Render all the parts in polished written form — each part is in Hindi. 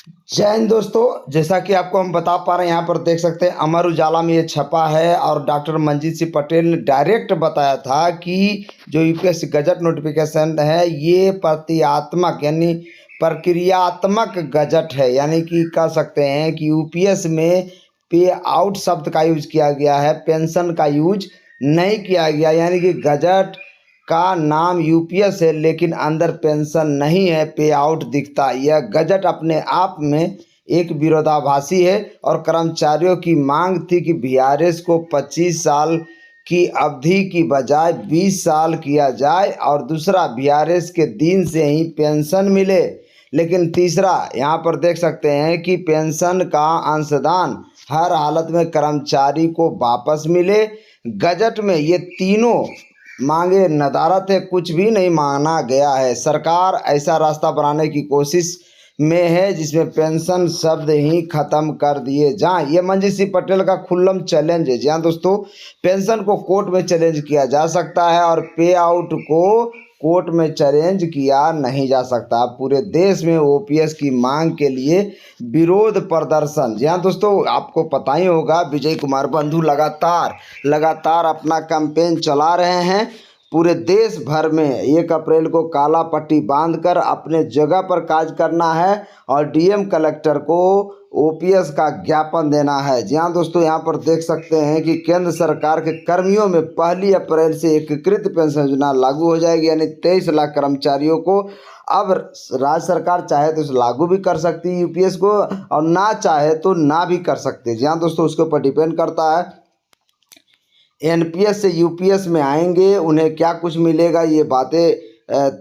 जय हिंद दोस्तों, जैसा कि आपको हम बता पा रहे हैं, यहाँ पर देख सकते हैं अमर उजाला में ये छपा है और डॉक्टर मंजीत सिंह पटेल ने डायरेक्ट बताया था कि जो यूपीएससी गजट नोटिफिकेशन है ये प्रक्रियात्मक यानी प्रक्रियात्मक गजट है, यानी कि कह सकते हैं कि यूपीएस में पे आउट शब्द का यूज किया गया है, पेंशन का यूज नहीं किया गया। यानी कि गजट का नाम यूपीएस है लेकिन अंदर पेंशन नहीं है, पे आउट दिखता है। यह गजट अपने आप में एक विरोधाभासी है और कर्मचारियों की मांग थी कि वीआरएस को 25 साल की अवधि की बजाय 20 साल किया जाए और दूसरा वीआरएस के दिन से ही पेंशन मिले। लेकिन तीसरा यहाँ पर देख सकते हैं कि पेंशन का अंशदान हर हालत में कर्मचारी को वापस मिले। गजट में ये तीनों मांगे नदारत है, कुछ भी नहीं माना गया है। सरकार ऐसा रास्ता बनाने की कोशिश में है जिसमें पेंशन शब्द ही खत्म कर दिए जाएं। ये मंजीत सिंह पटेल का खुल्लम चैलेंज है। जी हाँ दोस्तों, पेंशन को कोर्ट में चैलेंज किया जा सकता है और पे आउट को कोर्ट में चैलेंज किया नहीं जा सकता। पूरे देश में ओपीएस की मांग के लिए विरोध प्रदर्शन। जी हाँ दोस्तों, आपको पता ही होगा विजय कुमार बंधु लगातार अपना कैंपेन चला रहे हैं। पूरे देश भर में 1 अप्रैल को काला पट्टी बांधकर अपने जगह पर कार्य करना है और डीएम कलेक्टर को ओपीएस का ज्ञापन देना है। जी हाँ दोस्तों, यहाँ पर देख सकते हैं कि केंद्र सरकार के कर्मियों में 1 अप्रैल से एकीकृत पेंशन योजना लागू हो जाएगी, यानी 23 लाख कर्मचारियों को। अब राज्य सरकार चाहे तो इसे लागू भी कर सकती है यूपीएस को, और ना चाहे तो ना भी कर सकते। जी हाँ दोस्तों, उसके ऊपर डिपेंड करता है। एनपीएस से यूपीएस में आएंगे उन्हें क्या कुछ मिलेगा, ये बातें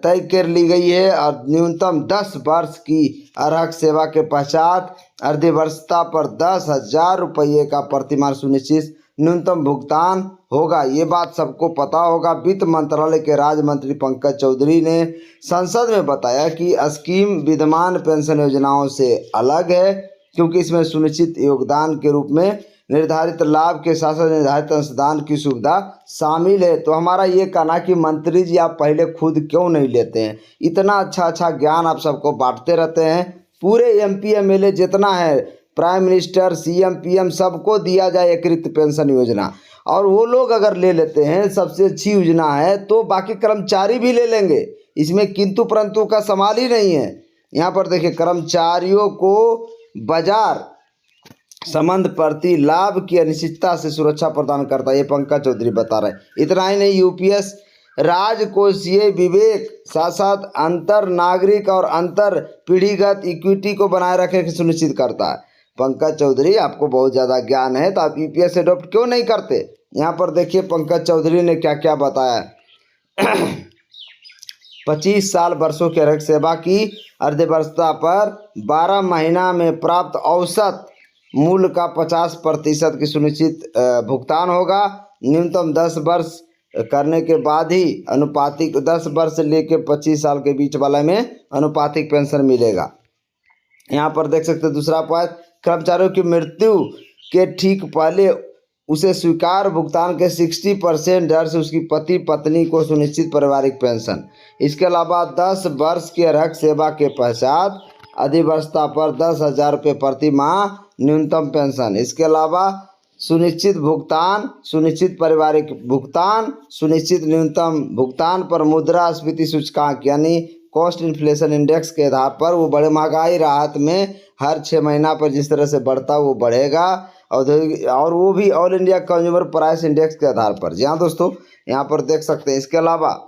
तय कर ली गई है। और न्यूनतम 10 वर्ष की अर्हक सेवा के पश्चात अर्धवर्षता पर 10,000 रुपये का प्रतिमाह सुनिश्चित न्यूनतम भुगतान होगा। ये बात सबको पता होगा। वित्त मंत्रालय के राज्य मंत्री पंकज चौधरी ने संसद में बताया कि स्कीम विद्यमान पेंशन योजनाओं से अलग है क्योंकि इसमें सुनिश्चित योगदान के रूप में निर्धारित लाभ के साथ साथ निर्धारित अंशदान की सुविधा शामिल है। तो हमारा ये कहना कि मंत्री जी आप पहले खुद क्यों नहीं लेते हैं? इतना अच्छा ज्ञान आप सबको बांटते रहते हैं। पूरे एमपी एमएलए जितना है, प्राइम मिनिस्टर, सीएम, पीएम, सबको दिया जाए एकीकृत पेंशन योजना, और वो लोग अगर ले लेते हैं, सबसे अच्छी योजना है, तो बाकी कर्मचारी भी ले लेंगे। इसमें किंतु परंतु का सवाल ही नहीं है। यहाँ पर देखिए, कर्मचारियों को बाजार संबंध प्रति लाभ की अनिश्चितता से सुरक्षा प्रदान करता है, ये पंकज चौधरी बता रहे हैं। इतना ही नहीं, यूपीएस राजकोषीय विवेक साथ साथ अंतर नागरिक और अंतर पीढ़ीगत इक्विटी को बनाए रखने की सुनिश्चित करता है। पंकज चौधरी, आपको बहुत ज़्यादा ज्ञान है तो आप यूपीएस अडॉप्ट क्यों नहीं करते? यहाँ पर देखिए पंकज चौधरी ने क्या क्या बताया। 25 साल वर्षों के अर्हक सेवा की अर्धवर्षता पर 12 महीना में प्राप्त औसत मूल्य का 50% की सुनिश्चित भुगतान होगा। न्यूनतम 10 वर्ष करने के बाद ही अनुपातिक 10 वर्ष से लेकर 25 साल के बीच वाले में अनुपातिक पेंशन मिलेगा। यहाँ पर देख सकते हैं दूसरा पॉइंट, कर्मचारियों की मृत्यु के ठीक पहले उसे स्वीकार भुगतान के 60% दर से उसकी पति पत्नी को सुनिश्चित पारिवारिक पेंशन। इसके अलावा 10 वर्ष के अर्हक सेवा के पश्चात अधिवर्षता पर 10,000 रुपये प्रति माह न्यूनतम पेंशन। इसके अलावा सुनिश्चित भुगतान, सुनिश्चित पारिवारिक भुगतान, सुनिश्चित न्यूनतम भुगतान पर मुद्रास्फीति सूचकांक यानी कॉस्ट इन्फ्लेशन इंडेक्स के आधार पर वो बड़े महंगाई राहत में हर 6 महीना पर जिस तरह से बढ़ता वो बढ़ेगा, और वो भी all India consumer price index के आधार पर। जी हाँ दोस्तों, यहाँ पर देख सकते हैं। इसके अलावा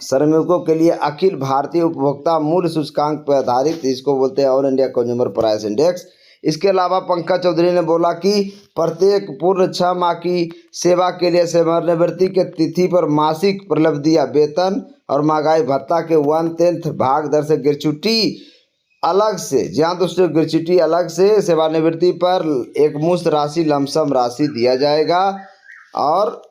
श्रमिकों के लिए अखिल भारतीय उपभोक्ता मूल्य सूचकांक पर आधारित, इसको बोलते हैं all India consumer price index. इसके अलावा पंकज चौधरी ने बोला कि प्रत्येक पूर्ण 6 माह की सेवा के लिए सेवानिवृत्ति के तिथि पर मासिक प्रलब्धि या वेतन और महंगाई भत्ता के 1/10 भाग दर से ग्रेच्युटी अलग से, जहाँ दोस्तों ग्रेच्युटी अलग से सेवानिवृत्ति पर एक मुश्त राशि लमसम राशि दिया जाएगा। और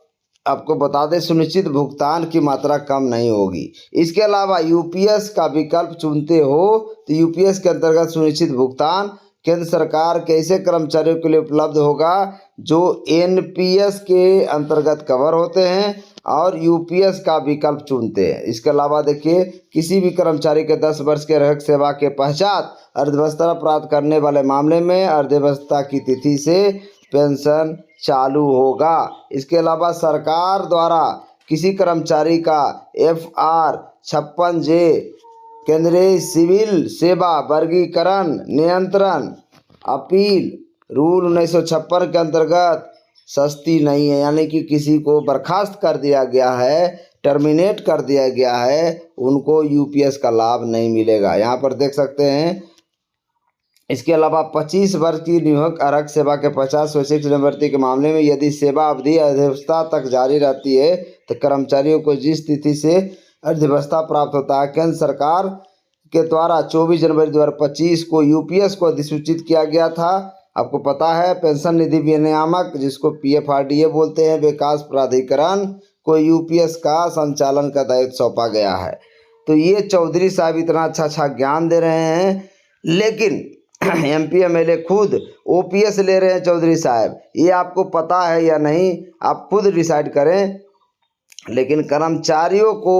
आपको बता दें, सुनिश्चित भुगतान की मात्रा कम नहीं होगी। इसके अलावा यूपीएस का विकल्प चुनते हो तो यूपीएस के अंतर्गत सुनिश्चित भुगतान केंद्र सरकार कैसे कर्मचारियों के लिए उपलब्ध होगा जो एनपीएस के अंतर्गत कवर होते हैं और यूपीएस का विकल्प चुनते हैं। इसके अलावा देखिए, किसी भी कर्मचारी के 10 वर्ष के रह सेवा के पश्चात अर्धवस्था प्राप्त करने वाले मामले में अर्धवस्था की तिथि से पेंशन चालू होगा। इसके अलावा सरकार द्वारा किसी कर्मचारी का FR 56J केंद्रीय सिविल सेवा वर्गीकरण नियंत्रण अपील रूल 1956 के अंतर्गत सस्ती नहीं है, यानी कि किसी को बर्खास्त कर दिया गया है, टर्मिनेट कर दिया गया है, उनको यूपीएस का लाभ नहीं मिलेगा। यहाँ पर देख सकते हैं। इसके अलावा 25 वर्ष की नियुक्त आरक्षक सेवा के 50 स्वैच्छिक निवृत्ति के मामले में यदि सेवा अवधि अर्धावस्था तक जारी रहती है तो कर्मचारियों को जिस तिथि से अर्धावस्था प्राप्त होता है, केंद्र सरकार के द्वारा 24 जनवरी 2025 को यूपीएस को अधिसूचित किया गया था। आपको पता है, पेंशन निधि विनियामक जिसको PFRDA बोलते हैं, विकास प्राधिकरण को यूपीएस का संचालन का दायित्व सौंपा गया है। तो ये चौधरी साहब इतना अच्छा ज्ञान दे रहे हैं, लेकिन MP MLA खुद OPS ले रहे हैं चौधरी साहब। ये आपको पता है या नहीं, आप खुद डिसाइड करें। लेकिन कर्मचारियों को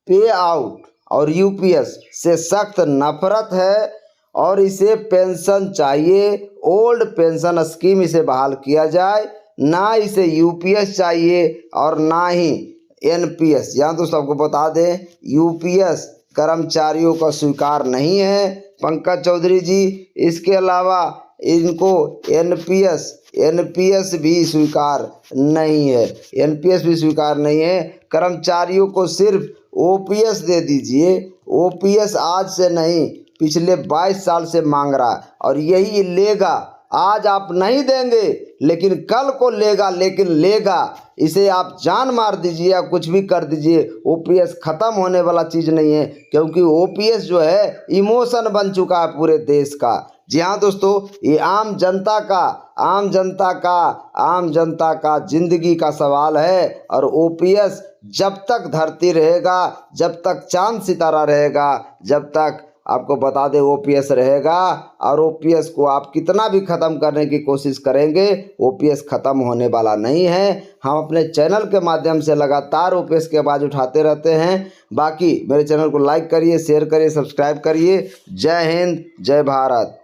पे आउट और यूपीएस से सख्त नफरत है और इसे पेंशन चाहिए। ओल्ड पेंशन स्कीम इसे बहाल किया जाए, ना इसे यूपीएस चाहिए और ना ही एनपीएस। यहाँ तो सबको बता दें, यूपीएस कर्मचारियों का स्वीकार नहीं है पंकज चौधरी जी। इसके अलावा इनको एनपीएस भी स्वीकार नहीं है, एनपीएस भी स्वीकार नहीं है। कर्मचारियों को सिर्फ ओपीएस दे दीजिए। ओपीएस आज से नहीं, पिछले 22 साल से मांग रहा है और यही लेगा। आज आप नहीं देंगे लेकिन कल को लेगा, लेकिन लेगा। इसे आप जान मार दीजिए या कुछ भी कर दीजिए, ओपीएस ख़त्म होने वाला चीज़ नहीं है, क्योंकि ओपीएस जो है इमोशन बन चुका है पूरे देश का। जी हाँ दोस्तों, ये आम जनता का जिंदगी का सवाल है और ओपीएस जब तक धरती रहेगा, जब तक चांद सितारा रहेगा, जब तक आपको बता दें ओपीएस रहेगा। और ओपीएस को आप कितना भी ख़त्म करने की कोशिश करेंगे, ओपीएस ख़त्म होने वाला नहीं है। हम अपने चैनल के माध्यम से लगातार ओपीएस की आवाज़ उठाते रहते हैं। बाकी मेरे चैनल को लाइक करिए, शेयर करिए, सब्सक्राइब करिए। जय हिंद, जय भारत।